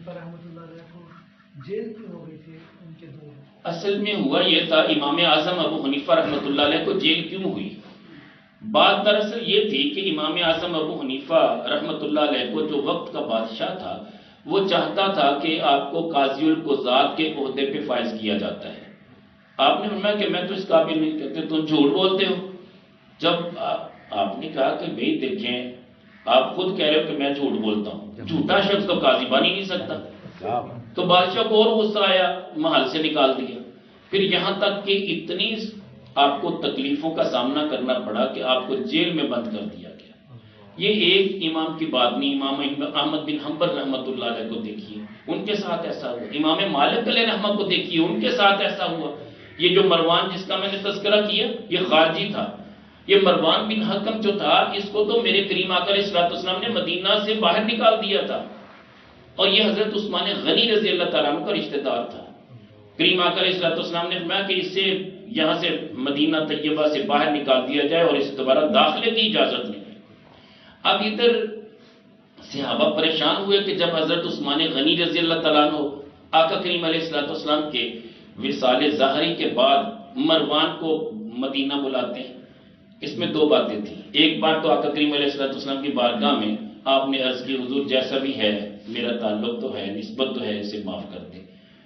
حنیفہ رحمۃ اللہ علیہ کو جیل کیوں ہو گئی تھی ان کے دور؟ اصل میں ہوا یہ تھا، امام اعظم ابو حنیفہ رحمۃ اللہ علیہ کو جیل کیوں ہوئی؟ بات دراصل یہ تھی کہ امام اعظم ابو حنیفہ رحمۃ اللہ علیہ کو جو وقت کا بادشاہ تھا وہ چاہتا تھا کہ آپ کو قاضی القضات کے عہدے پہ فائز کیا جاتا ہے۔ آپ نے فرمایا کہ میں تو اس قابل نہیں، کہتے تم جھوٹ بولتے ہو۔ جب آپ نے کہا کہ بھئی دیکھیں، آپ خود کہہ رہے ہو کہ میں جھوٹ بولتا ہوں، جھوٹا شخص تو قاضی بن ہی نہیں سکتا۔ تو بادشاہ کو اور غصہ آیا، محل سے نکال دیا۔ پھر یہاں تک کہ اتنی آپ کو تکلیفوں کا سامنا کرنا پڑا کہ آپ کو جیل میں بند کر دیا گیا۔ یہ ایک امام کی بات نہیں، امام احمد بن حنبل رحمۃ اللہ علیہ کو دیکھیے، ان کے ساتھ ایسا ہوا۔ امام مالک علیہ رحمہ کو دیکھیے، ان کے ساتھ ایسا ہوا۔ یہ جو مروان جس کا میں نے تذکرہ کیا، یہ خارجی تھا۔ یہ مروان بن حکم جو تھا، اس کو تو میرے کریم آقا علیہ الصلوۃ والسلام نے مدینہ سے باہر نکال دیا تھا، اور یہ حضرت عثمان غنی رضی اللہ تعالیٰ عنہ کا رشتہ دار تھا۔ کریم آقا علیہ الصلوۃ والسلام نے فرمایا کہ اسے یہاں سے مدینہ طیبہ سے باہر نکال دیا جائے اور اسے دوبارہ داخلے کی اجازت نہیں ہے۔ اب ادھر صحابہ پریشان ہوئے کہ جب حضرت عثمان غنی رضی اللہ تعالیٰ عنہ آقا کریم علیہ الصلوۃ والسلام کے وصال ظاہری کے بعد مروان کو مدینہ بلاتے ہیں۔ اس میں دو باتیں تھیں۔ ایک بات تو آقا کریم علیہ الصلوۃ والسلام کی بارگاہ میں آپ نے عرض کی، حضور جیسا بھی ہے میرا تعلق تو ہے، نسبت تو ہے، اسے معاف کر دیں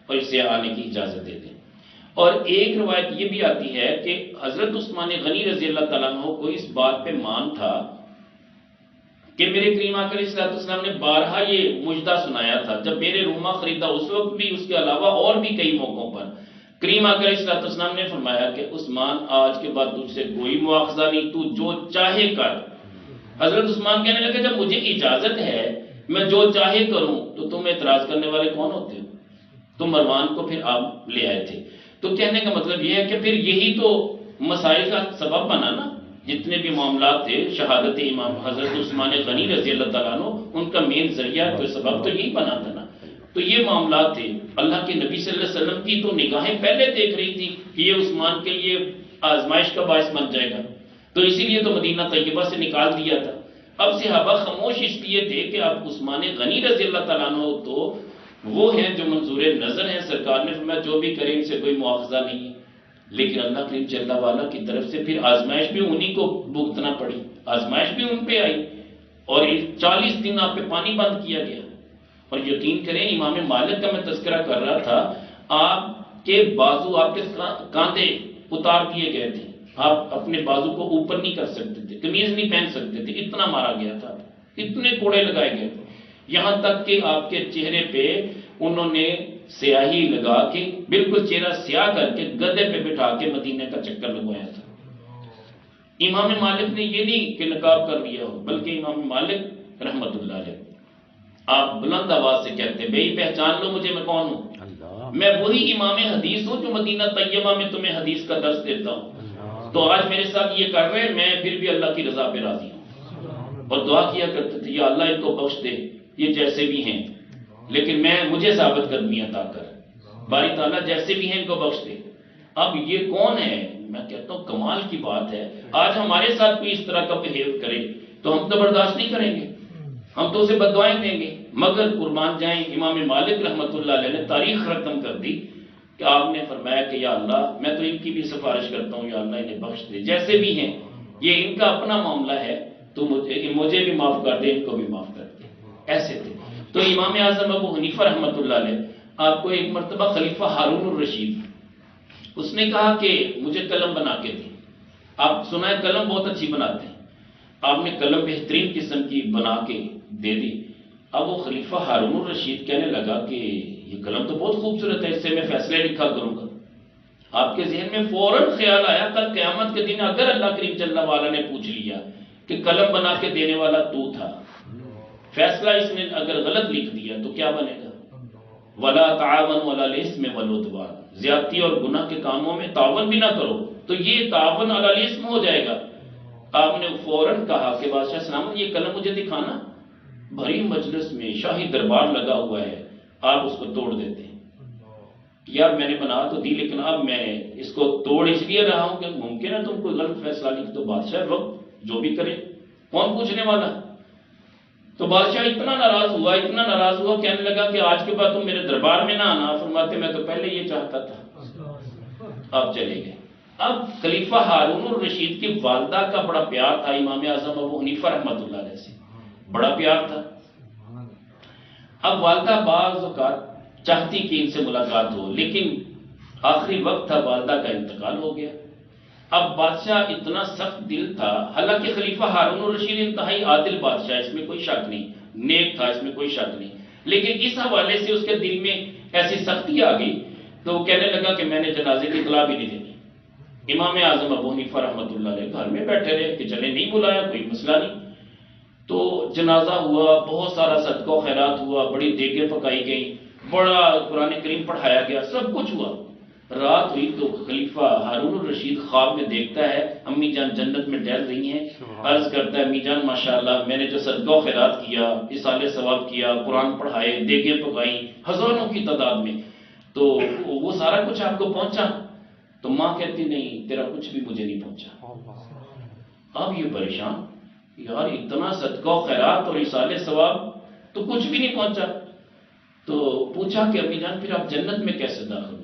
اور اسے آنے کی اجازت دے دیں۔ اور ایک روایت یہ بھی آتی ہے کہ حضرت عثمان غنی رضی اللہ تعالیٰ عنہ کو اس بات پہ مان تھا کہ میرے کریم آقا علیہ الصلوۃ والسلام نے بارہا یہ مجدہ سنایا تھا جب میرے روما خریدا، اس وقت بھی، اس کے علاوہ اور بھی کئی موقعوں پر کریم آقا علیہ الصلوۃ والسلام نے فرمایا کہ عثمان آج کے بعد تجھ سے کوئی مواخذہ نہیں، تو جو چاہے کر۔ حضرت عثمان کہنے لگے جب مجھے اجازت ہے میں جو چاہے کروں تو تم اعتراض کرنے والے کون ہوتے ہو؟ تو مروان کو پھر آپ لے آئے تھے۔ تو کہنے کا مطلب یہ ہے کہ پھر یہی تو مسائل کا سبب بنا نا، جتنے بھی معاملات تھے شہادت امام حضرت عثمان غنی رضی اللہ تعالیٰ عنہ، ان کا مین ذریعہ تو سبب تو یہی بنا تھا نا۔ تو یہ معاملات تھے، اللہ کے نبی صلی اللہ علیہ وسلم کی تو نگاہیں پہلے دیکھ رہی تھی کہ یہ عثمان کے لیے آزمائش کا باعث بن جائے گا، تو اسی لیے تو مدینہ طیبہ سے نکال دیا تھا۔ اب صحابہ خاموش اس لیے تھے کہ اب عثمان غنی رضی اللہ تعالیٰ عنہ تو وہ ہیں جو منظور نظر ہیں، سرکار نے فرمایا جو بھی کریں ان سے کوئی مواخذہ نہیں ہے، لیکن اللہ کریم جل وعلا کی طرف سے پھر آزمائش بھی انہی کو بھگتنا پڑی، آزمائش بھی ان پہ آئی، اور 40 دن آپ پہ پانی بند کیا گیا۔ اور یقین کریں امام مالک کا میں تذکرہ کر رہا تھا، آپ کے بازو، آپ کے کاندھے اتار دیے گئے تھے، آپ اپنے بازو کو اوپر نہیں کر سکتے تھے، قمیض نہیں پہن سکتے تھے، اتنا مارا گیا تھا، اتنے کوڑے لگائے گئے تھے، یہاں تک کہ آپ کے چہرے پہ انہوں نے سیاہی لگا کے بالکل چہرہ سیاہ کر کے گدے پہ بٹھا کے مدینے کا چکر لگوایا تھا۔ امام مالک نے یہ نہیں کہ نقاب کر لیا ہو، بلکہ امام مالک رحمت اللہ علیہ آپ بلند آواز سے کہتے ہیں بھئی پہچان لو مجھے، میں کون ہوں؟ میں وہی امام حدیث ہوں جو مدینہ طیبہ میں تمہیں حدیث کا درس دیتا ہوں۔ تو آج میرے ساتھ یہ کر رہے ہیں، میں پھر بھی اللہ کی رضا پہ راضی ہوں، اور دعا کیا کرتے تھے یا اللہ ان کو بخش دے، یہ جیسے بھی ہیں، لیکن مجھے ثابت قدمی عطا کر، باری تعالیٰ جیسے بھی ہیں ان کو بخش دے۔ اب یہ کون ہے؟ میں کہتا ہوں کمال کی بات ہے، آج ہمارے ساتھ کوئی اس طرح کا بہیو کرے تو ہم تو برداشت نہیں کریں گے، ہم تو اسے بددعائیں دیں گے، مگر قربان جائیں امام مالک رحمت اللہ علیہ نے تاریخ رقم کر دی کہ آپ نے فرمایا کہ یا اللہ میں تو ان کی بھی سفارش کرتا ہوں، یا اللہ انہیں بخش دے، جیسے بھی ہیں یہ ان کا اپنا معاملہ ہے، تو مجھے بھی معاف کر دے، ان کو بھی معاف کر دے، ایسے تھے۔ تو امام اعظم ابو حنیفہ رحمت اللہ علیہ آپ کو ایک مرتبہ خلیفہ ہارون الرشید، اس نے کہا کہ مجھے قلم بنا کے دیں، آپ سنا ہے قلم بہت اچھی بناتے ہیں، آپ نے قلم بہترین قسم کی بنا کے دے دی۔ اب وہ خلیفہ ہارون الرشید کہنے لگا کہ یہ قلم تو بہت خوبصورت ہے، اس سے میں فیصلے لکھا کروں گا۔ آپ کے ذہن میں فوراً خیال آیا کل قیامت کے دن اگر اللہ کریم جل وعلا نے پوچھ لیا کہ قلم بنا کے دینے والا تو تھا، فیصلہ اس نے اگر غلط لکھ دیا تو کیا بنے گا؟ وَلَا تَعَاوَنُوا عَلَى الْإِثْمِ وَالْعُدْوَانِ، زیادتی اور گناہ کے کاموں میں تعاون بھی نہ کرو، تو یہ تعاون علی الاسم ہو جائے گا۔ آپ نے فوراً کہا کہ بادشاہ سلامت یہ قلم مجھے دکھانا، بھری مجلس میں شاہی دربار لگا ہوا ہے، آپ اس کو توڑ دیتے ہیں۔ یار میں نے بنا تو دی، لیکن اب میں اس کو توڑ اس لیے رہا ہوں کہ ممکن ہے تم کوئی غلط فیصلہ لکھ دو، بادشاہ وقت جو بھی کرے کون پوچھنے والا۔ تو بادشاہ اتنا ناراض ہوا کہنے لگا کہ آج کے بعد تم میرے دربار میں نہ آنا. فرماتے میں تو پہلے یہ چاہتا تھا. آپ چلے گئے. اب خلیفہ ہارون الرشید کی والدہ کا بڑا پیار تھا امام اعظم ابو حنیفہ رحمۃ اللہ علیہ سے, بڑا پیار تھا. اب والدہ بعض اوقات چاہتی کہ ان سے ملاقات ہو, لیکن آخری وقت تھا, والدہ کا انتقال ہو گیا. اب بادشاہ اتنا سخت دل تھا, حالانکہ خلیفہ ہارون الرشید انتہائی عادل بادشاہ, اس میں کوئی شک نہیں, نیک تھا, اس میں کوئی شک نہیں, لیکن اس حوالے سے اس کے دل میں ایسی سختی آ گئی تو وہ کہنے لگا کہ میں نے جنازے کی اطلاع بھی نہیں دینی. امام اعظم ابو حنیفہ رحمۃ اللہ علیہ گھر میں بیٹھے رہے کہ چلے نہیں بلایا, کوئی مسئلہ نہیں. تو جنازہ ہوا, بہت سارا صدقہ و خیرات ہوا, بڑی دیگیں پکائی گئیں, بڑا قرآن کریم پڑھایا گیا, سب کچھ ہوا. رات ہوئی تو خلیفہ ہارون الرشید خواب میں دیکھتا ہے امی جان جنت میں ٹہل رہی ہیں. عرض کرتا ہے امی جان ماشاءاللہ میں نے جو صدقہ و خیرات کیا, اصالہ ثواب کیا, قرآن پڑھائے, دیگیں پکائیں ہزاروں کی تعداد میں, تو وہ سارا کچھ آپ کو پہنچا؟ تو ماں کہتی نہیں, تیرا کچھ بھی مجھے نہیں پہنچا. اب یہ پریشان, یار اتنا صدقہ و خیرات اور اصالہ ثواب تو کچھ بھی نہیں پہنچا. تو پوچھا کہ امی جان پھر آپ جنت میں کیسے داخل ہوئی؟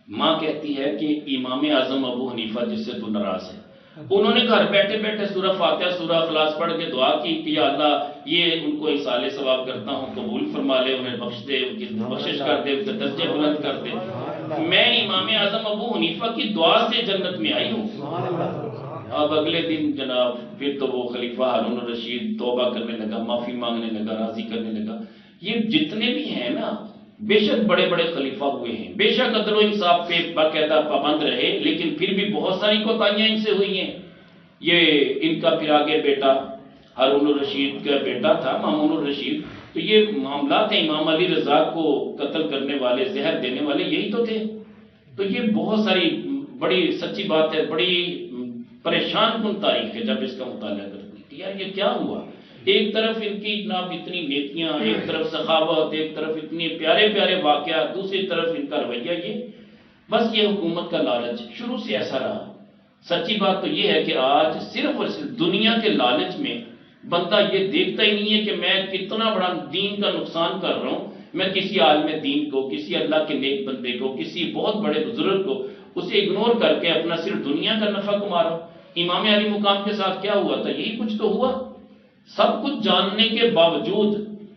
ماں کہتی ہے کہ امام اعظم ابو حنیفہ جس سے تو ناراض ہے, انہوں نے گھر بیٹھے بیٹھے سورہ فاتحہ سورہ اخلاص پڑھ کے دعا کی کہ یا اللہ یہ ان کو اصالہ ثواب کرتا ہوں, قبول فرما لے, انہیں بخش دے, ان کی بخشش کر دے, ان کے درجے بلند کر دے. میں امام اعظم ابو حنیفہ کی دعا سے جنت میں آئی ہوں. اب اگلے دن جناب پھر تو وہ خلیفہ ہارون الرشید توبہ کرنے لگا, معافی مانگنے لگا, راضی کرنے لگا. یہ جتنے بھی ہیں نا, بے شک بڑے بڑے خلیفہ ہوئے ہیں, بے شک عدل و انصاف پہ باقاعدہ پابند رہے, لیکن پھر بھی بہت ساری کوتاہیاں ان سے ہوئی ہیں. یہ ان کا پھر آگے بیٹا ہارون الرشید کا بیٹا تھا مامون الرشید, تو یہ معاملات ہیں, امام علی رضا کو قتل کرنے والے, زہر دینے والے یہی تو تھے. تو یہ بہت ساری بڑی سچی بات ہے, بڑی پریشان کن تاریخ ہے جب اس کا مطالعہ کرتے ہیں کہ یار یہ کیا ہوا. ایک طرف ان کی جناب اتنی نیکیاں, ایک طرف سخاوت, ایک طرف اتنے پیارے پیارے واقعات, دوسری طرف ان کا رویہ یہ بس یہ حکومت کا لالچ شروع سے ایسا رہا. سچی بات تو یہ ہے کہ آج صرف اور صرف دنیا کے لالچ میں بندہ یہ دیکھتا ہی نہیں ہے کہ میں کتنا بڑا دین کا نقصان کر رہا ہوں. میں کسی عالم دین کو, کسی اللہ کے نیک بندے کو, کسی بہت بڑے بزرگ کو, اسے اگنور کر کے اپنا صرف دنیا کا نفع کما رہا ہوں. امام علی مقام کے ساتھ کیا ہوا تھا؟ یہی کچھ تو ہوا. سب کچھ جاننے کے باوجود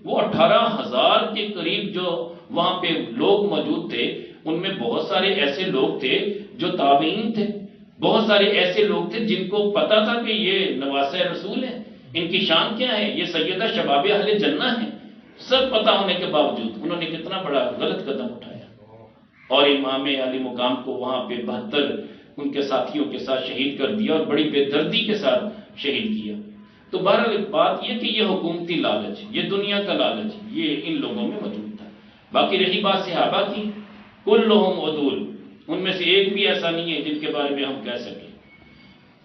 وہ 18,000 کے قریب جو وہاں پہ لوگ موجود تھے, ان میں بہت سارے ایسے لوگ تھے جو تابعین تھے, بہت سارے ایسے لوگ تھے جن کو پتا تھا کہ یہ نواسہ رسول ہیں, ان کی شان کیا ہے, یہ سیدہ شباب اہل جنہ ہیں. سب پتا ہونے کے باوجود انہوں نے کتنا بڑا غلط قدم اٹھایا اور امام علی مقام کو وہاں پہ 72 ان کے ساتھیوں کے ساتھ شہید کر دیا اور بڑی بے دردی کے ساتھ شہید کیا. تو بہرحال بات یہ کہ یہ حکومتی لالچ, یہ دنیا کا لالچ, یہ ان لوگوں میں موجود تھا. باقی رہی بات صحابہ کی, کلہم عدول, ان میں سے ایک بھی ایسا نہیں ہے جن کے بارے میں ہم کہہ سکیں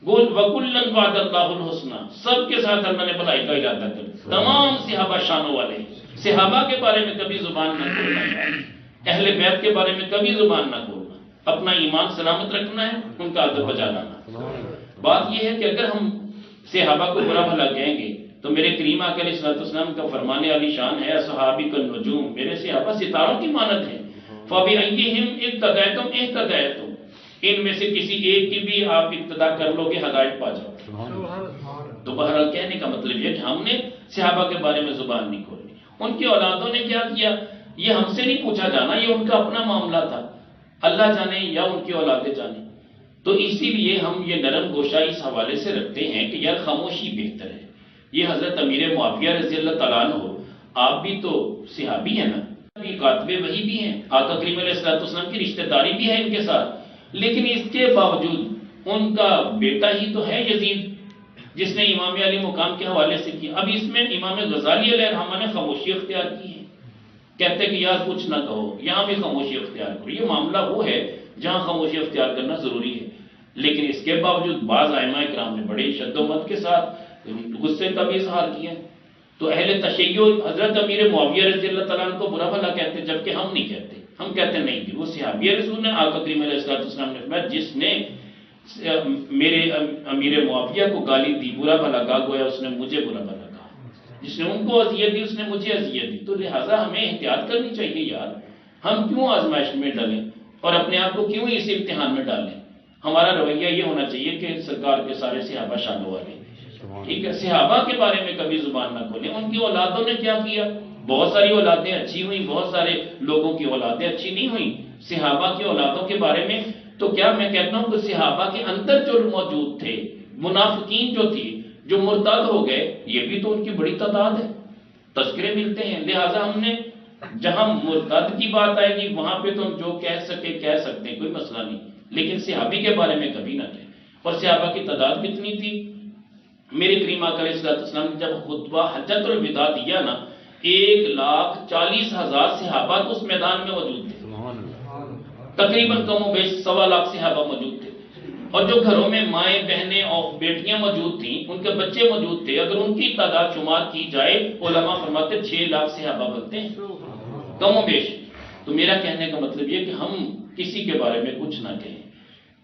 وَكُلًّا وَعَدَ اللَّهُ الْحُسْنَى, سب کے ساتھ اللہ نے بھلائی کا ارادہ کر. تمام صحابہ شانوں والے ہیں. صحابہ کے بارے میں کبھی زبان نہ کھولنا ہے, اہل بیت کے بارے میں کبھی زبان نہ کھولنا, اپنا ایمان سلامت رکھنا ہے, ان کا ادب بجا لانا. بات یہ ہے کہ اگر ہم صحابہ کو برا بھلا کہیں گے تو میرے کریم آقا علیہ السلام کا فرمانے والی شان ہے صحابی کالنجوم, میرے صحابہ ستاروں کی مانند ہیں. فَبِأَيِّهِمْ اقْتَدَيْتُمْ اهْتَدَيْتُمْ, ان میں سے کسی ایک کی بھی آپ اقتدا کر لو گے, ہدایت پا جاؤ. تو بہرحال کہنے کا مطلب یہ کہ ہم نے صحابہ کے بارے میں زبان نہیں کھولنی. ان کی اولادوں نے کیا کیا یہ ہم سے نہیں پوچھا جانا, یہ ان کا اپنا معاملہ تھا, اللہ جانے یا ان کی اولادیں جانے. تو اسی لیے ہم یہ نرم گوشہ اس حوالے سے رکھتے ہیں کہ یار خاموشی بہتر ہے. یہ حضرت امیر معاویہ رضی اللہ تعالیٰ عنہ ہو, آپ بھی تو صحابی ہیں نا, کاتب وحی بھی ہیں, آقا کریم علیہ السلام کی رشتہ داری بھی ہے ان کے ساتھ, لیکن اس کے باوجود ان کا بیٹا ہی تو ہے یزید جس نے امام علی مقام کے حوالے سے کیا. اب اس میں امام غزالی علیہ الرحمہ نے خاموشی اختیار کی ہے, کہتے کہ یار کچھ نہ کہو, یہاں بھی خاموشی اختیار کرو. یہ معاملہ وہ ہے جہاں خاموشی اختیار کرنا ضروری ہے, لیکن اس کے باوجود بعض ائمہ کرام نے بڑے شد و مت کے ساتھ غصے کا بھی اظہار کیا. تو اہل تشیع حضرت امیر معاویہ رضی اللہ تعالیٰ عنہ کو برا بھلا کہتے ہیں, جبکہ ہم نہیں کہتے. ہم کہتے نہیں کہ وہ صحابی رسول نے, آقا کریم علیہ السلام نے فرمایا جس نے میرے امیر معاویہ کو گالی دی, برا بھلا کہا, گویا اس نے مجھے برا بھلا کہا. جس نے ان کو اذیت دی اس نے مجھے اذیت دی. تو لہٰذا ہمیں احتیاط کرنی چاہیے یار. ہم کیوں آزمائش میں ڈالیں اور اپنے آپ کو کیوں اس امتحان میں ڈالیں؟ ہمارا رویہ یہ ہونا چاہیے کہ سرکار کے سارے صحابہ شان والے. ٹھیک ہے، صحابہ کے بارے میں کبھی زبان نہ کھولیں. ان کی اولادوں نے کیا کیا؟ بہت ساری اولادیں اچھی ہوئیں، بہت سارے لوگوں کی اولادیں اچھی نہیں ہوئیں. صحابہ کی اولادوں کے بارے میں تو کیا میں کہتا ہوں کہ صحابہ کے اندر جو موجود تھے، منافقین جو تھی، جو مرتد ہو گئے، یہ بھی تو ان کی بڑی تعداد ہے، تذکرے ملتے ہیں. لہٰذا ہم نے جہاں مرتد کی بات آئے گی وہاں پہ تو ہم جو کہہ سکتے ہیں، کوئی مسئلہ نہیں، لیکن صحابی کے بارے میں کبھی نہ کہیں. اور صحابہ کی تعداد کتنی تھی؟ میرے کریم آقا علیہ السلام نے جب خطبہ حجۃ الوداع دیا نا، 1,40,000 صحابہ تو اس میدان میں موجود تھے. تقریباً کم و بیش 1.25 صحابہ موجود تھے. اور جو گھروں میں مائیں بہنیں اور بیٹیاں موجود تھیں، ان کے بچے موجود تھے. اگر ان کی تعداد شمار کی جائے، علماء فرماتے 6 لاکھ صحابہ بنتے ہیں کم و بیش. تو میرا کہنے کا مطلب یہ کہ ہم کسی کے بارے میں کچھ نہ کہیں.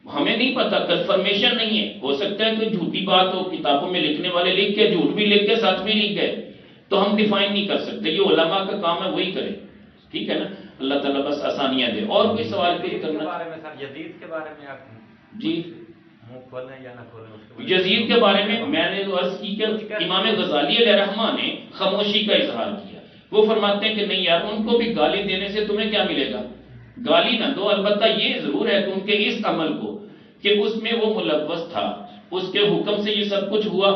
ہمیں نہیں پتا، کنفرمیشن نہیں ہے. ہو سکتا ہے کوئی جھوٹی بات ہو، کتابوں میں لکھنے والے لکھ کے جھوٹ بھی لکھ کے سچ بھی لکھ گئے، تو ہم ڈیفائن نہیں کر سکتے. یہ علماء کا کام ہے، وہی کرے. ٹھیک ہے نا؟ اللہ تعالیٰ بس آسانیاں دے. اور کوئی سوال کے کرنا؟ یزید کے بارے میں آپ جی منہ کھولیں یا نہ کھولیں؟ یزید کے بارے میں نے تو عرض کی کہ امام غزالی علیہ رحمہ نے خاموشی کا اظہار کیا. وہ فرماتے ہیں کہ نہیں یار، ان کو بھی گالی دینے سے تمہیں کیا ملے گا؟ گالی نہ دو. البتہ یہ ضرور ہے کہ ان کے اس عمل کو کہ اس میں وہ ملوث تھا، اس کے حکم سے یہ سب کچھ ہوا.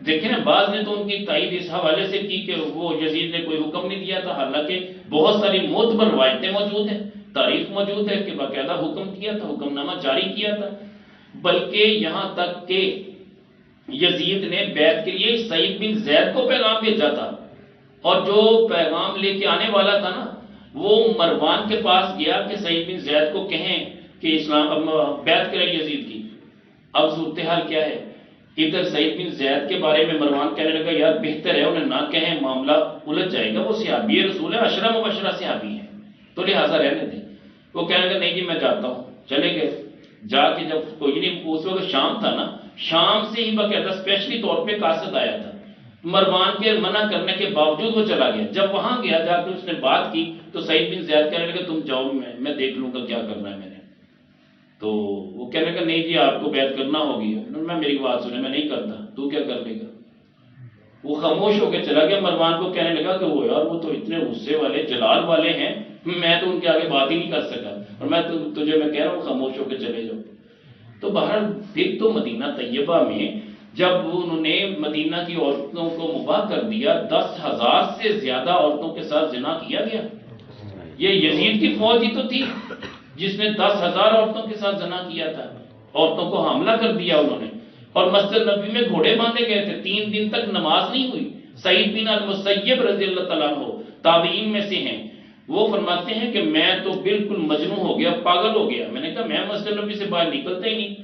دیکھیں نا، بعض نے تو ان کی تائید اس حوالے سے کی کہ وہ یزید نے کوئی حکم نہیں دیا تھا، حالانکہ بہت ساری معتبر روایتیں موجود ہیں، تاریخ موجود ہے کہ باقاعدہ حکم کیا تھا، حکم نامہ جاری کیا تھا. بلکہ یہاں تک کہ یزید نے بیعت کے لیے سعید بن زید کو پیغام بھیجا تھا، اور جو پیغام لے کے آنے والا تھا نا، وہ مروان کے پاس گیا کہ سعید بن زید کو کہیں کہ اسلام بیعت کرے یزید کی. اب صورتحال کیا ہے؟ ادھر سعید بن زید کے بارے میں مروان کہنے لگا یار بہتر ہے انہیں نہ کہیں، معاملہ الجھ جائے گا، وہ صحابی رسول ہے، عشرہ مبشرہ صحابی ہیں، تو لہٰذا رہنے دیں. وہ کہنے لگا نہیں جی میں جاتا ہوں. چلے گئے. جا کے جب کوئی نہیں، اس وقت شام تھا نا، شام سے ہی باقاعدہ اسپیشلی طور پہ قاصد آیا تھا. مروان کے منع کرنے کے باوجود وہ چلا گیا. جب وہاں گیا، جا کے اس نے بات کی تو سعید بن زید کہنے لگا تم جاؤ، میں دیکھ لوں گا کیا کرنا ہے میں نے. تو وہ کہنے لگا نہیں جی آپ کو بیعت کرنا ہوگی. میں میری بات سنے، میں نہیں کرتا، تو کیا کر لے گا؟ وہ خاموش ہو کے چلا گیا. مروان کو کہنے لگا کہ وہ یار وہ تو اتنے غصے والے جلال والے ہیں، میں تو ان کے آگے بات ہی نہیں کر سکا، اور میں تجھے میں کہہ رہا ہوں خاموش ہو کے چلے جاؤ. تو بہرحال پھر تو مدینہ طیبہ میں جب انہوں نے مدینہ کی عورتوں کو مباح کر دیا، 10,000 سے زیادہ عورتوں کے ساتھ زنا کیا گیا. یہ یزید کی فوج ہی تو تھی جس نے 10,000 عورتوں کے ساتھ زنا کیا تھا. عورتوں کو حاملہ کر دیا انہوں نے، اور مسجد نبوی میں گھوڑے باندھے گئے تھے. 3 دن تک نماز نہیں ہوئی. سعید بن المسیب رضی اللہ تعالیٰ عنہ تابعین میں سے ہیں، وہ فرماتے ہیں کہ میں تو بالکل مجنون ہو گیا، پاگل ہو گیا. میں نے کہا میں مسجد نبوی سے باہر نکلتا ہی نہیں،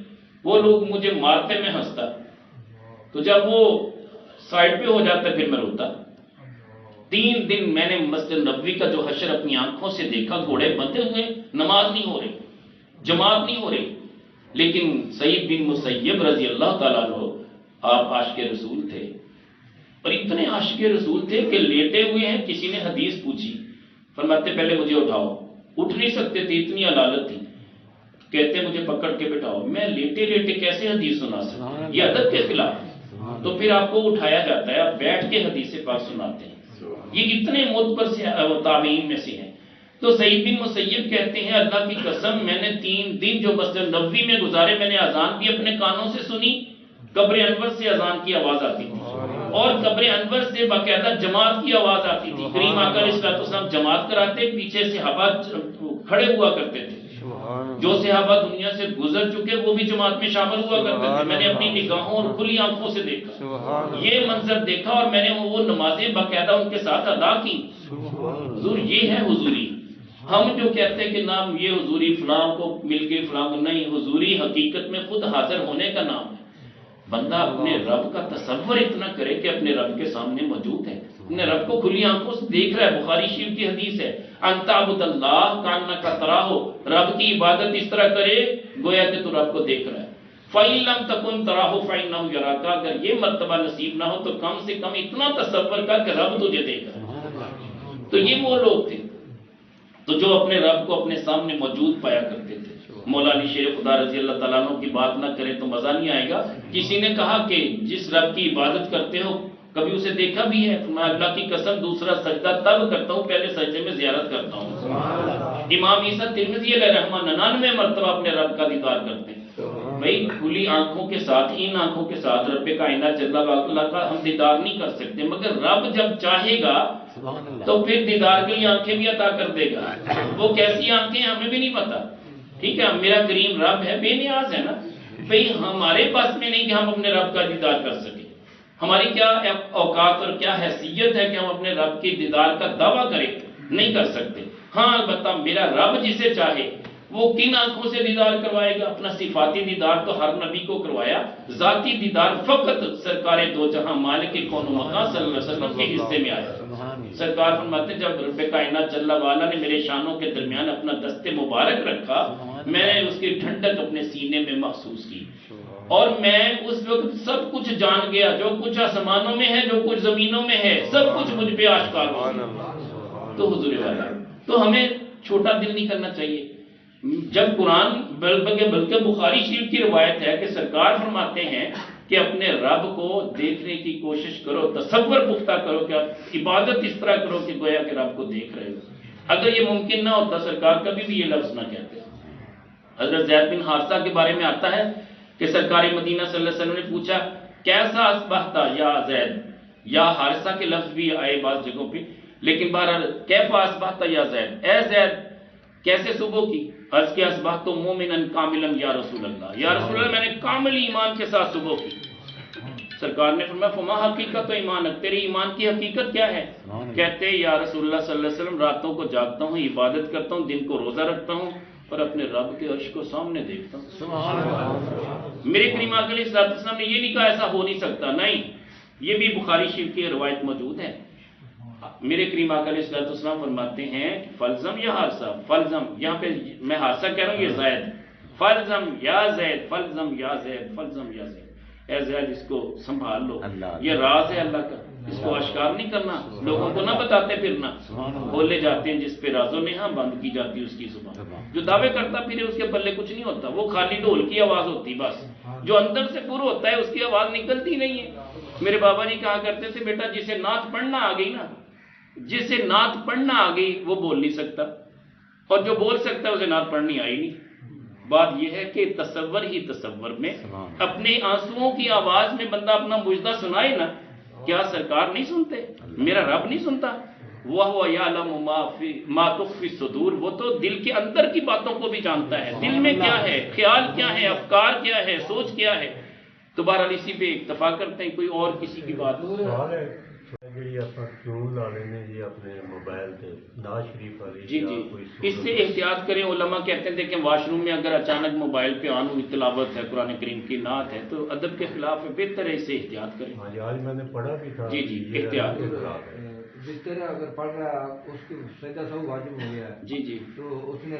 وہ لوگ مجھے مارتے میں ہنستا، تو جب وہ سائڈ پہ ہو جاتا پھر میں روتا. 3 دن میں نے مسجد نبوی کا جو حشر اپنی آنکھوں سے دیکھا، گھوڑے بندھے ہوئے، نماز نہیں ہو رہی، جماعت نہیں ہو رہی. لیکن سعید بن مسیب رضی اللہ تعالیٰ عنہ آپ عاشق رسول تھے، اور اتنے عاشق رسول تھے کہ لیٹے ہوئے ہیں. کسی نے حدیث پوچھی، فرماتے پہلے مجھے اٹھاؤ. اٹھ نہیں سکتے تھے، اتنی علالت تھی. کہتے مجھے پکڑ کے بٹھاؤ. میں لیٹے لیٹے کیسے حدیث سنا سکتا، یہ ادب کے خلاف ہے. تو پھر آپ کو اٹھایا جاتا ہے، آپ بیٹھ کے حدیث پاک سناتے ہیں. یہ اتنے معتبر سے تابعین میں سے ہیں. تو سعید بن مسیب کہتے ہیں اللہ کی قسم میں نے 3 دن جو مسجد نبوی میں گزارے، میں نے اذان بھی اپنے کانوں سے سنی. قبر انور سے اذان کی آواز آتی تھی، اور قبر انور سے باقاعدہ جماعت کی آواز آتی تھی. کریم آقا علیہ السلام جماعت کراتے، پیچھے صحابہ کھڑے ہوا کرتے تھے. جو صحابہ دنیا سے گزر چکے وہ بھی جماعت میں شامل ہوا کرتے تھے. میں نے اپنی نگاہوں اور کھلی آنکھوں سے دیکھا، یہ منظر دیکھا، اور میں نے وہ نمازیں باقاعدہ ان کے ساتھ ادا کی. حضور یہ ہے حضوری. ہم جو کہتے ہیں کہ نام یہ حضوری فلاں کو مل کے فلاں کو، نہیں، حضوری حقیقت میں خود حاضر ہونے کا نام ہے. بندہ اپنے رب کا تصور اتنا کرے کہ اپنے رب کے سامنے موجود ہے، اپنے رب کو کھلی آنکھوں سے دیکھ رہا ہے. بخاری شریف کی حدیث ہے ان تعبد اللہ کانک تراہ، رب کی عبادت اس طرح کرے گویا کہ تو رب کو دیکھ رہا ہے. فَإِن لَمْ تَكُنْ تَرَاهُ فَإِنَّهُ يَرَاكَ، اگر یہ مرتبہ نصیب نہ ہو تو کم سے کم اتنا تصور کر کہ رب تجھے دیکھ رہا ہے۔ تو یہ وہ لوگ تھے تو جو اپنے رب کو اپنے سامنے موجود پایا کرتے تھے۔ مولا علی شیر خدا رضی اللہ تعالیٰ عنہ کی بات نہ کریں تو مزہ نہیں آئے گا۔ کسی نے کہا کہ جس رب کی عبادت کرتے ہو کبھی اسے دیکھا بھی ہے؟ میں اللہ کی قسم دوسرا سجدہ تب کرتا ہوں پہلے سجدے میں زیارت کرتا ہوں۔ امام عیسیٰ ترمذی علیہ رحمہ 99 مرتبہ اپنے رب کا دیدار کرتے ہیں۔ بھائی کھلی آنکھوں کے ساتھ، ان آنکھوں کے ساتھ رب کائنات جل وعلا کا ہم دیدار نہیں کر سکتے، مگر رب جب چاہے گا تو پھر دیدار کے لیے آنکھیں بھی عطا کر دے گا۔ وہ کیسی آنکھیں ہمیں بھی نہیں پتا، ٹھیک ہے؟ میرا کریم رب ہے، بے نیاز ہے نا بھئی، ہمارے پاس میں نہیں کہ ہم اپنے رب کا دیدار کر سکیں۔ ہماری کیا اوقات اور کیا حیثیت ہے کہ ہم اپنے رب کی دیدار کا دعویٰ کریں؟ نہیں کر سکتے۔ ہاں البتہ میرا رب جسے چاہے وہ کن آنکھوں سے دیدار کروائے گا؟ اپنا صفاتی دیدار تو ہر نبی کو کروایا، ذاتی دیدار فقط سرکار دو جہاں مالک کون و مکان صلی اللہ علیہ وسلم کے حصے میں آیا۔ سرکار فرماتے ہیں جب رب کائنات جل وعلا نے میرے شانوں کے درمیان اپنا دست مبارک رکھا، میں نے اس کی ٹھنڈک اپنے سینے میں محسوس کی، اور میں اس وقت سب کچھ جان گیا، جو کچھ آسمانوں میں ہے، جو کچھ زمینوں میں ہے، سب کچھ مجھ پہ آشکار ہو گیا۔ تو حضور والا، تو ہمیں چھوٹا دل نہیں کرنا چاہیے۔ جب قرآن بلکہ بخاری شریف کی روایت ہے کہ سرکار فرماتے ہیں کہ اپنے رب کو دیکھنے کی کوشش کرو، تصور پختہ کرو کہ عبادت اس طرح کرو کہ گویا کہ رب کو دیکھ رہے ہو۔ اگر یہ ممکن نہ ہوتا سرکار کبھی بھی یہ لفظ نہ کہتے۔ حضرت زید بن حارثہ کے بارے میں آتا ہے کہ سرکار مدینہ صلی اللہ علیہ وسلم نے پوچھا کیسا اصبحت یا زید، یا حارثہ کے لفظ بھی آئے بعض جگہوں پہ، لیکن بہرحال کیف اصبحت یا زید، اے زید کیسے صبح کی؟ عرض کیا اصبحت مومنا کاملا یا رسول اللہ، یا رسول اللہ میں نے کامل ایمان کے ساتھ صبح کی۔ سرکار نے فرمایا فما حقیقت و ایمان، تیرے ایمان کی حقیقت کیا ہے؟ کہتے یا رسول اللہ صلی اللہ علیہ وسلم راتوں کو جاگتا ہوں، عبادت کرتا ہوں، دن کو روزہ رکھتا ہوں اور اپنے رب کے عرش کو سامنے دیکھتا ہوں۔ میرے کریم آقا علیہ السلام نے یہ نہیں کہا ایسا ہو نہیں سکتا، نہیں، یہ بھی بخاری شریف کی روایت موجود ہے۔ میرے کریم آقا علیہ السلام فرماتے ہیں فلزم یا حارثہ، فلزم، یہاں پہ میں حارثہ کہہ رہا ہوں، یہ زید، فلزم یا زید، فلزم یا زید، فلزم یا زید، اے زید اس کو سنبھال لو، یہ راز ہے اللہ کا، اس کو اشکار نہیں کرنا، لوگوں کو نہ بتاتے پھرنا، بولے جاتے ہیں جس پہ راز و نہاں بند کی جاتی ہے اس کی زبان، جو دعوے کرتا پھر اس کے پلے کچھ نہیں ہوتا، وہ خالی ڈھول کی آواز ہوتی بس، جو اندر سے پر ہوتا ہے اس کی آواز نکلتی نہیں ہے۔ میرے بابا جی کہا کرتے تھے بیٹا جسے نعت پڑھنا آ گئی نا، جسے نعت پڑھنا آ گئی وہ بول نہیں سکتا، اور جو بول سکتا ہے اسے نعت پڑھنی آئی نہیں۔ بات یہ ہے کہ تصور ہی تصور میں اپنے آنسوؤں کی آواز میں بندہ اپنا مجدہ سنائے نا، کیا سرکار نہیں سنتے؟ میرا رب نہیں سنتا؟ وَهُوَ يَعْلَمُ مَا تُخْفِي الصُّدُورُ، وہ تو دل کے اندر کی باتوں کو بھی جانتا ہے، دل میں کیا ہے، خیال کیا ہے، افکار کیا ہے، سوچ کیا ہے۔ تو بہرحال اسی پہ اکتفا کرتے ہیں، کوئی اور کسی کی بات جی اپنا کیوں لا لینے جی اپنے موبائل تے ناز شریف والی جی اس سے احتیاط کریں۔ علماء کہتے ہیں کہ واش روم میں اگر اچانک موبائل پہ آن ہوئی تلاوت ہے، قرآن کریم کی نعت ہے تو ادب کے خلاف ہے، بہتر ہے اس سے احتیاط کریں۔ ہاں جی آج میں نے پڑھا بھی تھا جی احتیاط بستر اگر پڑھ رہا ہے اس کی سجدہ سہو واجب ہو گیا ہے، جی تو اس نے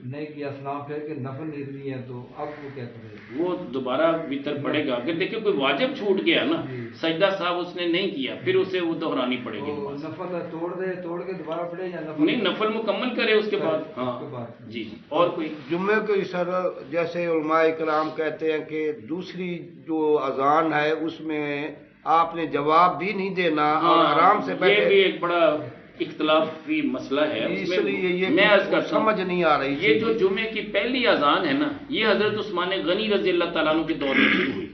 نہیں کیا سلام پھیر کے نفل نیتنی ہے، تو اب وہ کیا کرے؟ وہ دوبارہ وطر پڑے گا۔ اگر دیکھیں کوئی واجب چھوٹ گیا نا، سجدہ صاحب اس نے نہیں کیا، پھر اسے وہ دہرانی پڑے گی۔ نفل توڑ کے دوبارہ پڑھے یا نفل؟ نہیں، نفل مکمل کرے اس کے بعد۔ ہاں جی اور کوئی جمعے کو سر جیسے علماء کرام کہتے ہیں کہ دوسری جو اذان ہے اس میں آپ نے جواب بھی نہیں دینا اور آرام سے بیٹھے، یہ بھی ایک بڑا اختلافی مسئلہ ہے، اس لیے یہ میں عرض کرتا ہوں سمجھ نہیں آ رہی۔ یہ جو جمعے کی پہلی اذان ہے نا، یہ حضرت عثمان غنی رضی اللہ تعالیٰ عنہ کے دور میں شروع ہوئی،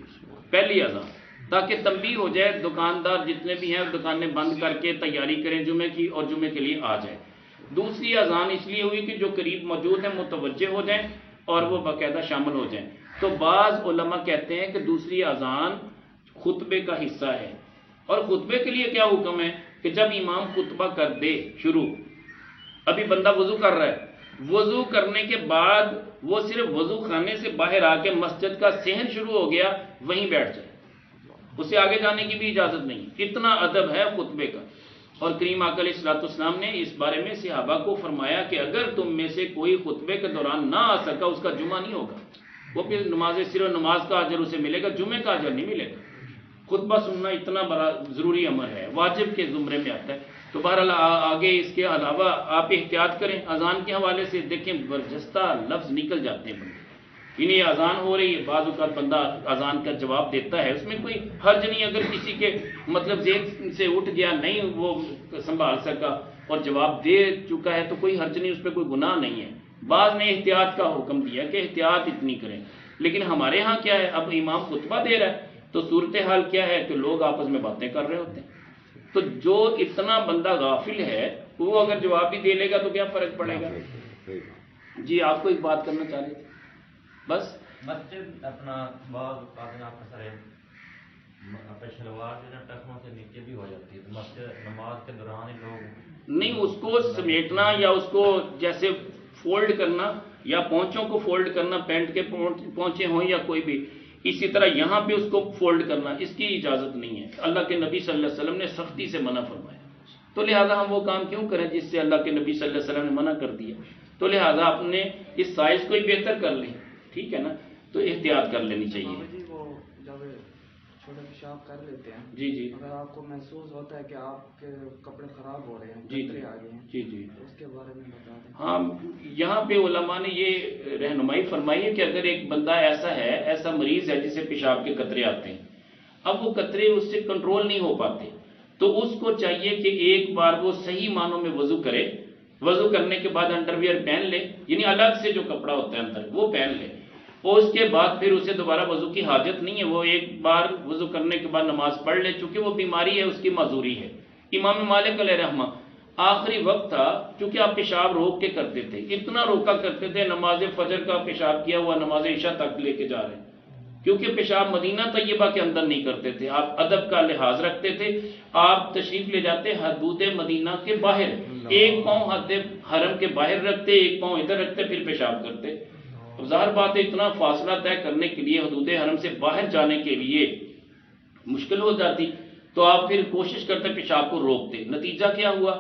پہلی اذان، تاکہ تنبیہ ہو جائے، دکاندار جتنے بھی ہیں دکانیں بند کر کے تیاری کریں جمعے کی اور جمعے کے لیے آ جائیں۔ دوسری اذان اس لیے ہوئی کہ جو قریب موجود ہیں متوجہ ہو جائیں اور وہ باقاعدہ شامل ہو جائیں۔ تو بعض علماء کہتے ہیں کہ دوسری اذان خطبے کا حصہ ہے، اور خطبے کے لیے کیا حکم ہے کہ جب امام خطبہ کر دے شروع، ابھی بندہ وضو کر رہا ہے، وضو کرنے کے بعد وہ صرف وضو خانے سے باہر آ کے مسجد کا صحن شروع ہو گیا، وہیں بیٹھ جائے، اسے آگے جانے کی بھی اجازت نہیں۔ اتنا ادب ہے خطبے کا۔ اور کریم آقا علیہ السلام نے اس بارے میں صحابہ کو فرمایا کہ اگر تم میں سے کوئی خطبے کے دوران نہ آ سکا اس کا جمعہ نہیں ہوگا۔ وہ پھر صرف نماز کا اجر اسے ملے گا، جمعے کا اجر نہیں ملے گا۔ خطبہ سننا اتنا بڑا ضروری امر ہے، واجب کے زمرے میں آتا ہے۔ تو بہرحال آگے اس کے علاوہ آپ احتیاط کریں۔ اذان کے حوالے سے دیکھیں برجستہ لفظ نکل جاتے ہیں بندے، یعنی یہ اذان ہو رہی ہے، بعض اوقات بندہ اذان کا جواب دیتا ہے، اس میں کوئی حرج نہیں، اگر کسی کے مطلب ذہن سے اٹھ گیا، نہیں وہ سنبھال سکا اور جواب دے چکا ہے تو کوئی حرج نہیں، اس پہ کوئی گناہ نہیں ہے۔ بعض نے احتیاط کا حکم دیا کہ احتیاط اتنی کریں، لیکن ہمارے ہاں کیا ہے، اب امام خطبہ دے رہا ہے تو صورتحال کیا ہے کہ لوگ آپس میں باتیں کر رہے ہوتے ہیں، تو جو اتنا بندہ غافل ہے وہ اگر جواب بھی دے لے گا تو کیا فرق پڑے گا؟ جی آپ کو ایک بات کرنا چاہ رہے تھے بس؟ مسجد اپنا بعض اوقات آپ کا سر اپنے شلوار جو ہے ٹخنوں سے نیچے بھی ہو جاتی ہے، تو مسجد نماز کے دوران ہی لوگ نہیں اس کو سمیٹنا یا اس کو جیسے فولڈ کرنا یا پونچوں کو فولڈ کرنا، پینٹ کے پونچے ہوں یا کوئی بھی، اسی طرح یہاں پہ اس کو فولڈ کرنا، اس کی اجازت نہیں ہے۔ اللہ کے نبی صلی اللہ علیہ وسلم نے سختی سے منع فرمایا، تو لہٰذا ہم وہ کام کیوں کریں جس سے اللہ کے نبی صلی اللہ علیہ وسلم نے منع کر دیا؟ تو لہٰذا اپنے اس سائز کو ہی بہتر کر لیں، ٹھیک ہے نا، تو احتیاط کر لینی چاہیے۔ جی وہ جب چھوٹے پیشاب کر لیتے ہیں، جی جی اگر آپ کو محسوس ہوتا ہے کہ آپ کے کپڑے خراب ہو رہے ہیں، جی کترے آ گئے ہیں، جی جی اس کے بارے میں بتا دیں۔ ہاں یہاں پہ علماء نے یہ رہنمائی فرمائی ہے کہ اگر ایک بندہ ایسا ہے، ایسا مریض ہے جسے پیشاب کے قطرے آتے ہیں، اب وہ قطرے اس سے کنٹرول نہیں ہو پاتے، تو اس کو چاہیے کہ ایک بار وہ صحیح معنوں میں وضو کرے، وضو کرنے کے بعد انڈر ویئر پہن لے، یعنی الگ سے جو کپڑا ہوتا ہے اندر وہ پہن لے، اور اس کے بعد پھر اسے دوبارہ وضو کی حاجت نہیں ہے، وہ ایک بار وضو کرنے کے بعد نماز پڑھ لے، چونکہ وہ بیماری ہے، اس کی معذوری ہے۔ امام مالک علیہ رحمہ آخری وقت تھا، چونکہ آپ پیشاب روک کے کرتے تھے، اتنا روکا کرتے تھے، نماز فجر کا پیشاب کیا ہوا نماز عشاء تک لے کے جا رہے ہیں، کیونکہ پیشاب مدینہ طیبہ کے اندر نہیں کرتے تھے، آپ ادب کا لحاظ رکھتے تھے، آپ تشریف لے جاتے حدود مدینہ کے باہر، ایک پاؤں حد حرم کے باہر رکھتے، ایک پاؤں ادھر رکھتے، پھر پیشاب کرتے۔ اب ظاہر بات ہے اتنا فاصلہ طے کرنے کے لیے، حدود حرم سے باہر جانے کے لیے مشکل ہو جاتی، تو آپ پھر کوشش کرتے پیشاب کو روکتے۔ نتیجہ کیا ہوا؟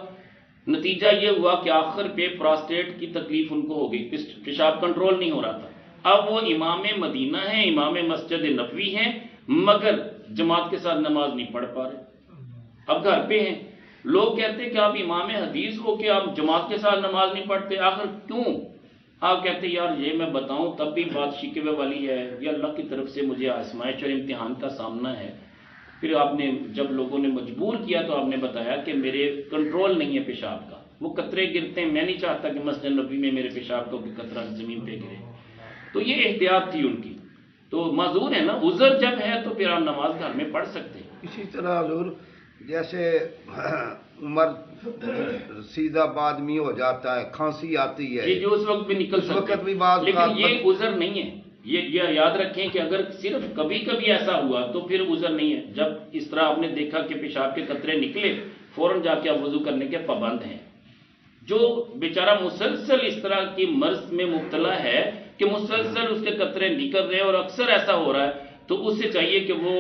نتیجہ یہ ہوا کہ آخر پہ پراسٹیٹ کی تکلیف ان کو ہو گئی، پیشاب کنٹرول نہیں ہو رہا تھا۔ اب وہ امام مدینہ ہیں، امام مسجد نبوی ہیں، مگر جماعت کے ساتھ نماز نہیں پڑھ پا رہے، اب گھر پہ ہیں۔ لوگ کہتے ہیں کہ آپ امام حدیث ہو کہ آپ جماعت کے ساتھ نماز نہیں پڑھتے، آخر کیوں؟ آپ کہتے ہیں یار یہ میں بتاؤں تب بھی بات شکوے والی ہے، یہ اللہ کی طرف سے مجھے آزمائش اور امتحان کا سامنا ہے۔ پھر آپ نے جب لوگوں نے مجبور کیا تو آپ نے بتایا کہ میرے کنٹرول نہیں ہے پیشاب کا، وہ قطرے گرتے ہیں، میں نہیں چاہتا کہ مسجد نبوی میں میرے پیشاب کا کوئی قطرہ زمین پہ گرے، تو یہ احتیاط تھی ان کی۔ تو معذور ہے نا، عذر جب ہے تو پھر آپ نماز گھر میں پڑھ سکتے ہیں۔ اسی طرح حضور جیسے عمر سیدھا آدمی ہو جاتا ہے، کھانسی آتی ہے، جی جو اس وقت بھی نکل اس وقت سکتے بھی ہیں، بعض لیکن اوقات یہ عذر نہیں ہے، یہ یاد رکھیں کہ اگر صرف کبھی کبھی ایسا ہوا تو پھر عذر نہیں ہے۔ جب اس طرح آپ نے دیکھا کہ پیشاب کے قطرے نکلے، فوراً جا کے آپ وضو کرنے کے پابند ہیں۔ جو بیچارہ مسلسل اس طرح کی مرض میں مبتلا ہے کہ مسلسل اس کے قطرے نکل رہے ہیں اور اکثر ایسا ہو رہا ہے، تو اس سے چاہیے کہ وہ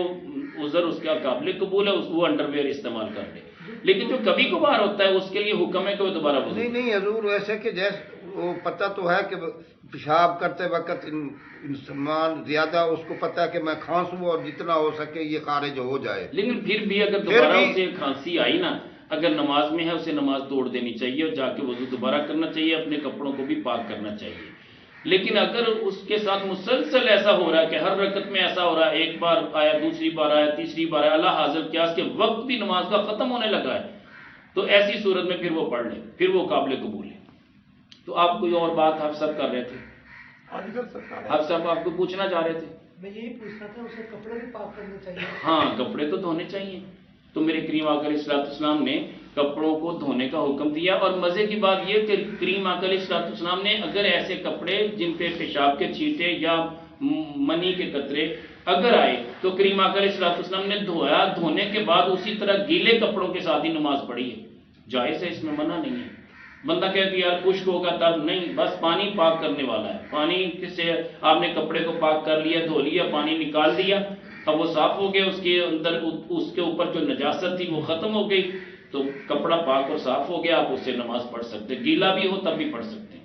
عذر اس کا قابل قبول ہے، وہ انڈر ویئر استعمال کر لے۔ لیکن جو کبھی کبھار ہوتا ہے اس کے لیے حکم ہے کہ وہ دوبارہ وضو نہیں نہیں حضور، ویسے کہ جیسے وہ پتہ تو ہے کہ پیشاب کرتے وقت انسان زیادہ اس کو پتہ ہے کہ میں کھانسوں اور جتنا ہو سکے یہ خارج ہو جائے، لیکن پھر بھی اگر دوبارہ اسے کھانسی آئی نا، اگر نماز میں ہے اسے نماز توڑ دینی چاہیے اور جا کے وضو دوبارہ کرنا چاہیے، اپنے کپڑوں کو بھی پاک کرنا چاہیے۔ لیکن اگر اس کے ساتھ مسلسل ایسا ہو رہا ہے کہ ہر رکعت میں ایسا ہو رہا ہے، ایک بار آیا، دوسری بار آیا، تیسری بار آیا، اللہ حاضر کیا اس کے وقت بھی نماز کا ختم ہونے لگا ہے، تو ایسی صورت میں پھر وہ پڑھ لیں، پھر وہ قابل قبول ہے۔ تو آپ کوئی اور بات حافظ صاحب کر رہے تھے؟ حافظ صاحب آپ کو پوچھنا چاہ رہے تھے؟ میں یہی پوچھنا تھا، اسے کپڑے بھی پاک کرنے چاہیے؟ ہاں کپڑے تو دھونے چاہیے، تو میرے کریم آقا علیہ الصلوۃ والسلام نے کپڑوں کو دھونے کا حکم دیا۔ اور مزے کی بات یہ کہ کریم آقا علیہ الصلوۃ والسلام نے اگر ایسے کپڑے جن پہ پیشاب کے چھینٹے یا منی کے قطرے اگر آئے تو کریم آقا علیہ الصلوۃ والسلام نے دھویا، دھونے کے بعد اسی طرح گیلے کپڑوں کے ساتھ ہی نماز پڑھی ہے، جائز ہے، اس میں منع نہیں ہے۔ بندہ کہتے یار خشک ہوگا تب نہیں، بس پانی پاک کرنے والا ہے، پانی سے آپ نے کپڑے کو پاک کر لیا، دھو لیا، پانی نکال دیا، اب وہ صاف ہو گیا، اس کے اندر اس کے اوپر جو نجاست تھی وہ ختم ہو گئی، تو کپڑا پاک اور صاف ہو گیا، آپ اس سے نماز پڑھ سکتے، گیلا بھی ہو تب بھی پڑھ سکتے ہیں۔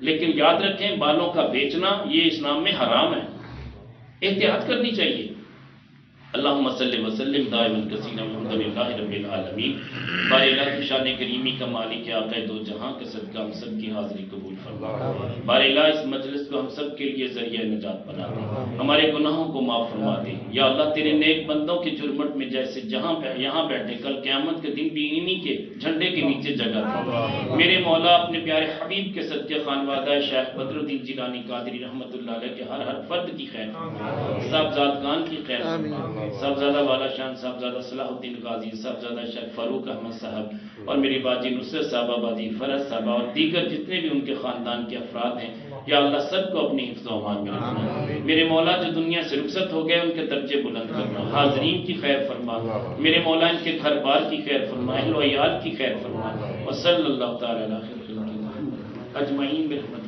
لیکن یاد رکھیں بالوں کا بیچنا یہ اسلام میں حرام ہے، احتیاط کرنی چاہیے۔ اللہم صلی وسلم دائما کثیرا الحمد للہ رب العالمین۔ بار الہ کی شان کریمی کا مالک آقا دو جہاں کا صدقہ ہم سب کی حاضری قبول فرما۔ بار الہ اس مجلس کو ہم سب کے لیے ذریعہ نجات بنا دے، ہمارے گناہوں کو معاف فرما دے۔ یا اللہ تیرے نیک بندوں کے جرمٹ میں جیسے یہاں بیٹھے کل قیامت کے دن بھی انہی کے جھنڈے کے نیچے جگہ دے۔ میرے مولا اپنے پیارے حبیب کے صدقے خانوادہ شیخ بدر الدین جیلانی قادری رحمۃ اللہ علیہ کے ہر فرد کی خیر فرما، صاحبزادگان کی خیر فرما، صاحبزادہ والا شان صاحبزادہ صلاح الدین غازی، صاحبزادہ شیخ فاروق احمد صاحب اور میری باجی نصرت صاحبہ، باجی فرز صاحبہ اور دیگر جتنے بھی ان کے خاندان کے افراد ہیں، یا اللہ سب کو اپنی حفظ و امان میں رکھنا۔ میرے مولا جو دنیا سے رخصت ہو گئے ان کے درجے بلند کرنا، حاضرین کی خیر فرما، میرے مولا ان کے گھر بار کی خیر فرما، اہل و عیال کی خیر فرما، وصلی اللہ تعالی علیہ وسلم اجمعین برحمتہ۔